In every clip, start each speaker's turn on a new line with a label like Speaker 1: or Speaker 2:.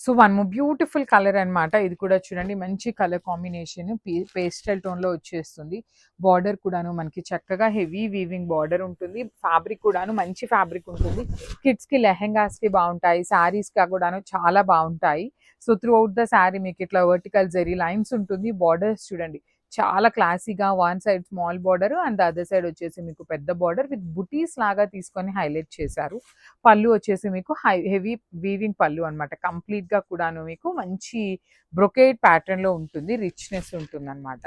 Speaker 1: So one more beautiful colour అన్నమాట. ఇది కూడా చూడండి మంచి కలర్ కాంబినేషన్ పేస్టల్ టోన్‌లో వచ్చేస్తుంది. బార్డర్ కూడాను మనకి చక్కగా హెవీ వీవింగ్ బార్డర్ ఉంటుంది. ఫ్యాబ్రిక్ కూడాను మంచి ఫ్యాబ్రిక్ ఉంటుంది. కిడ్స్‌కి లెహెంగాస్‌కి బావుంటాయి. శారీస్‌కి కూడాను చాలా బావుంటాయి. So through out the sari మీకు ఇట్లా వర్టికల్ జరీ లైన్స్ ఉంటుంది. బార్డర్స్ చూడండి చాలా క్లాసీగా one side small border and the other side వచ్చేసి మీకు పెద్ద బార్డర్ విత్ బుటీస్ లాగా తీసుకొని హైలైట్ చేశారు. పళ్ళు వచ్చేసి మీకు హెవీ వీవింగ్ పళ్ళు అన్నమాట. కంప్లీట్‌గా కూడాను మీకు మంచి బ్రొకేడ్ ప్యాటర్న్‌లో ఉంటుంది. రిచ్‌నెస్ ఉంటుందన్నమాట.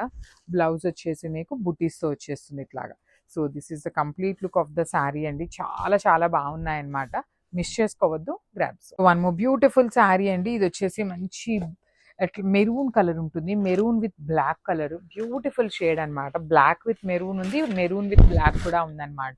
Speaker 1: బ్లౌజ్ వచ్చేసి మీకు బుటీస్‌తో వచ్చేస్తుంది ఇట్లాగా. So this is the complete look of the sari అండి. చాలా చాలా బాగున్నాయన్నమాట. మిస్ చేసుకోవద్దు. Grabs. One more beautiful sari అండి. ఇది వచ్చేసి మంచి అట్లా మెరూన్ కలర్ ఉంటుంది. Maroon with black colour beautiful shade అన్నమాట. బ్లాక్ విత్ మెరూన్ ఉంది. మెరూన్ విత్ బ్లాక్ కూడా ఉందన్నమాట.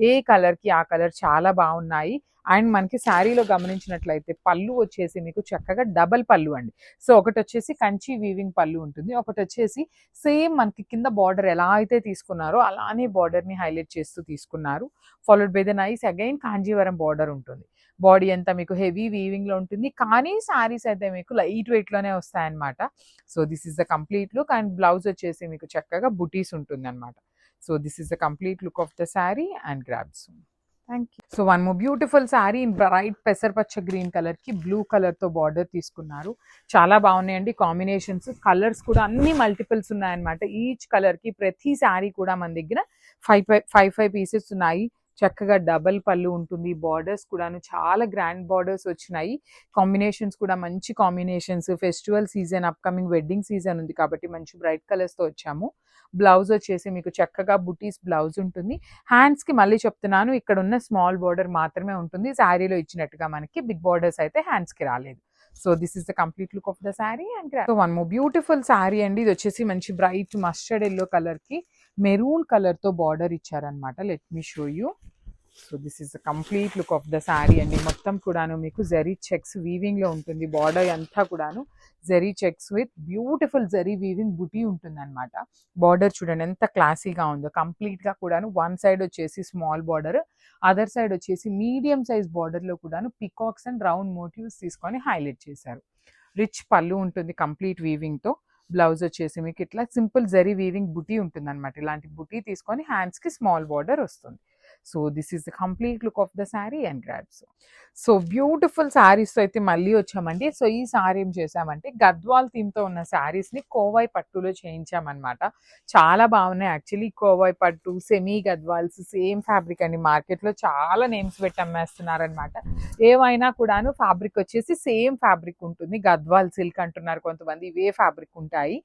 Speaker 1: ఏ కలర్‌కి ఆ కలర్ చాలా బాగున్నాయి. అండ్ మనకి శారీలో గమనించినట్లయితే పళ్ళు వచ్చేసి మీకు చక్కగా డబల్ పళ్ళు అండి. సో ఒకటొచ్చేసి కంచి వీవింగ్ పళ్ళు ఉంటుంది. ఒకటొచ్చేసి సేమ్ మనకి కింద బార్డర్ ఎలా అయితే తీసుకున్నారో అలానే బార్డర్‌ని హైలైట్ చేస్తూ తీసుకున్నారు. Followed by the nice again Kanjeevaram border ఉంటుంది. బాడీ అంతా మీకు హెవీ వీవింగ్‌లో ఉంటుంది. కానీ శారీస్ అయితే మీకు లైట్ వెయిట్‌లోనే వస్తాయన్నమాట. So this is the complete look and blouse వచ్చేసి మీకు చక్కగా బుటీస్ ఉంటుందన్నమాట. So this is the complete look of the sari and grabs. Thank you. So one more beautiful sari in bright పెసరపచ్చ గ్రీన్ కలర్‌కి బ్లూ కలర్‌తో బార్డర్ తీసుకున్నారు. చాలా బాగున్నాయండి కాంబినేషన్స్. కలర్స్ కూడా అన్ని మల్టిపుల్స్ ఉన్నాయన్నమాట. ఈచ్ కలర్‌కి ప్రతి శారీ కూడా మన దగ్గర 5 పీసెస్ ఉన్నాయి. చక్కగా డబల్ పళ్ళు ఉంటుంది. బార్డర్స్ కూడాను చాలా గ్రాండ్ బార్డర్స్ వచ్చినాయి. కాంబినేషన్స్ కూడా మంచి combinations. Festival season upcoming wedding season ఉంది కాబట్టి మంచి బ్రైట్ కలర్స్‌తో వచ్చాము. బ్లౌజ్ వచ్చేసి మీకు చక్కగా బుటీస్ బ్లౌజ్ ఉంటుంది. హ్యాండ్స్‌కి మళ్ళీ చెప్తున్నాను ఇక్కడ ఉన్న స్మాల్ బార్డర్ మాత్రమే ఉంటుంది. శారీలో ఇచ్చినట్టుగా మనకి బిగ్ బార్డర్స్ అయితే హ్యాండ్స్‌కి రాలేదు. So this is the complete look of the sari and so one more beautiful sari అండి. ఇది వచ్చేసి మంచి బ్రైట్ మస్టర్డ్ ఎల్లో కలర్‌కి మెరూన్ కలర్‌తో బార్డర్ ఇచ్చారనమాట. Let me show you. So this is the complete look of the sari అండి. మొత్తం కూడాను మీకు జరీ చెక్స్ వీవింగ్లో ఉంటుంది. బార్డర్ అంతా కూడాను zari checks with beautiful zari weaving బుటీ ఉంటుందన్నమాట. బార్డర్ చూడండి ఎంత క్లాసీగా ఉందో. కంప్లీట్గా కూడాను వన్ సైడ్ వచ్చేసి స్మాల్ బార్డర్, అదర్ సైడ్ వచ్చేసి మీడియం సైజ్ బార్డర్లో కూడాను పికాక్స్ అండ్ రౌండ్ మోటివ్స్ తీసుకొని హైలైట్ చేశారు. రిచ్ పళ్ళు ఉంటుంది కంప్లీట్ వీవింగ్తో. బ్లౌజ్ వచ్చేసి మీకు ఇట్లా సింపుల్ జరీ వీవింగ్ బుటీ ఉంటుంది అనమాట. ఇలాంటి బుటీ తీసుకొని హ్యాండ్స్కి స్మాల్ బార్డర్ వస్తుంది. So this is the complete look of the sari and grabs. So beautiful శారీస్తో అయితే మళ్ళీ వచ్చామండి. సో ఈ శారీ ఏం చేసామంటే గద్వాల్ థీమ్తో ఉన్న శారీస్ని కోవై పట్టులో చేయించామన్నమాట. చాలా బాగున్నాయి యాక్చువల్లీ. కోవై పట్టు, సెమీ గద్వాల్స్ సేమ్ ఫ్యాబ్రిక్ అండి. మార్కెట్లో చాలా నేమ్స్ పెట్టి అమ్మేస్తున్నారనమాట. ఏవైనా కూడాను ఫ్యాబ్రిక్ వచ్చేసి సేమ్ ఫ్యాబ్రిక్ ఉంటుంది. గద్వాల్ సిల్క్ అంటున్నారు కొంతమంది, ఇవే ఫ్యాబ్రిక్ ఉంటాయి.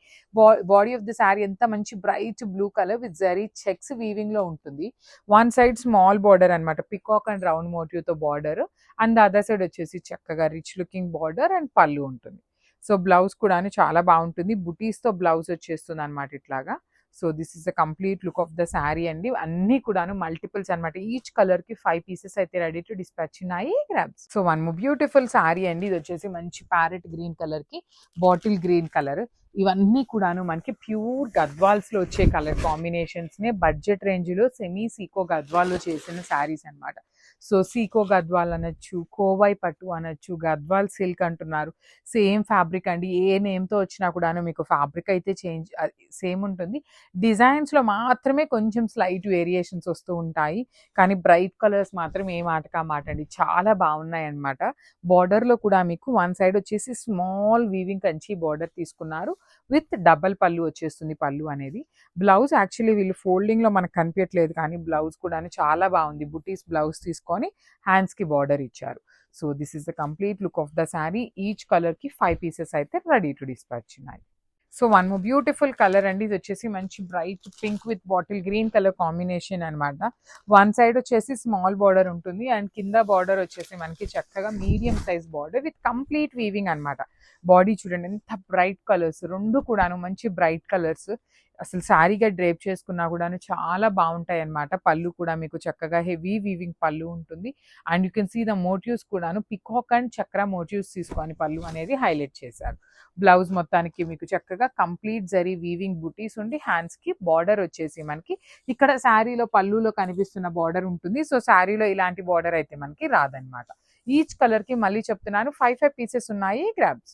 Speaker 1: బాడీ ఆఫ్ ద శారీ ఎంత మంచి bright blue colour with zari checks వీవింగ్లో ఉంటుంది. వన్ సైడ్ స్మాల్ బార్డర్ అనమాట. పికాక్ అండ్ రౌండ్ మోటివ్తో బార్డర్ అండ్ అదర్ సైడ్ వచ్చేసి చక్కగా రిచ్ లుకింగ్ బార్డర్ అండ్ పళ్ళు ఉంటుంది. సో బ్లౌజ్ కూడా చాలా బాగుంటుంది. బుటీస్తో బ్లౌజ్ వచ్చేస్తుంది అనమాట ఇట్లాగా. So this is the complete look of the sari అండి. అన్ని కూడాను మల్టిపుల్స్ అనమాట. ఈచ్ కలర్కి 5 పీసెస్ అయితే రెడీ టు డిస్పాచ్ ఉన్నాయి. Grabs. So one more beautiful sari అండి. ఇది వచ్చేసి మంచి ప్యారెట్ గ్రీన్ కలర్కి బాటిల్ గ్రీన్ కలర్. ఇవన్నీ కూడాను మనకి ప్యూర్ గద్వాల్స్లో వచ్చే కలర్ కాంబినేషన్స్నే బడ్జెట్ రేంజ్లో సెమీ సీకో గద్వాల్లో చేసిన శారీస్ అనమాట. సో సీకో గద్వాల్ అనొచ్చు, కోవై పట్టు అనొచ్చు, గద్వాల్ సిల్క్ అంటున్నారు. సేమ్ ఫ్యాబ్రిక్ అండి. ఏ నేమ్తో వచ్చినా కూడాను మీకు ఫ్యాబ్రిక్ అయితే చేంజ్ సేమ్ ఉంటుంది. డిజైన్స్లో మాత్రమే కొంచెం స్లైట్ వేరియేషన్స్ వస్తూ ఉంటాయి. కానీ బ్రైట్ కలర్స్ మాత్రం ఏ మాటకా మాట అండి. చాలా బాగున్నాయి అనమాట. బార్డర్లో కూడా మీకు వన్ సైడ్ వచ్చేసి స్మాల్ వీవింగ్ కంచి బార్డర్ తీసుకున్నారు విత్ డబల్ పళ్ళు వచ్చేస్తుంది. పళ్ళు అనేది బ్లౌజ్ యాక్చువల్లీ వీళ్ళు ఫోల్డింగ్లో మనకు కనిపించట్లేదు కానీ బ్లౌజ్ కూడా చాలా బాగుంది. బుటీస్ బ్లౌజ్ తీసుకొని హ్యాండ్స్కి బార్డర్ ఇచ్చారు. So this is the complete look of the sari. Each కలర్కి 5 పీసెస్ అయితే రెడీ టు డిస్పాచ్ ఉన్నాయి. So one more beautiful colour అండి. ఇది వచ్చేసి మంచి bright pink with bottle green colour combination అనమాట. వన్ సైడ్ వచ్చేసి స్మాల్ బార్డర్ ఉంటుంది అండ్ కింద బార్డర్ వచ్చేసి మనకి చక్కగా medium size border with complete weaving అనమాట. బాడీ చూడండి ఎంత బ్రైట్ కలర్స్, రెండు కూడాను మంచి బ్రైట్ కలర్స్. అసలు శారీగా డ్రేప్ చేసుకున్నా కూడాను చాలా బాగుంటాయి అనమాట. పళ్ళు కూడా మీకు చక్కగా హెవీ వీవింగ్ పళ్ళు ఉంటుంది and you can see the motifs కూడాను పికాక్ అండ్ చక్ర మోటివ్స్ తీసుకొని పళ్ళు అనేది హైలైట్ చేశారు. బ్లౌజ్ మొత్తానికి మీకు చక్కగా కంప్లీట్ జరీ వీవింగ్ బుటీస్ ఉండి హ్యాండ్స్కి బార్డర్ వచ్చేసి మనకి ఇక్కడ శారీలో పళ్ళులో కనిపిస్తున్న బార్డర్ ఉంటుంది. సో శారీలో ఇలాంటి బార్డర్ అయితే మనకి రాదనమాట. ఈచ్ కలర్ కి మళ్ళీ చెప్తున్నాను 5 పీసెస్ ఉన్నాయి గ్రాబ్స్.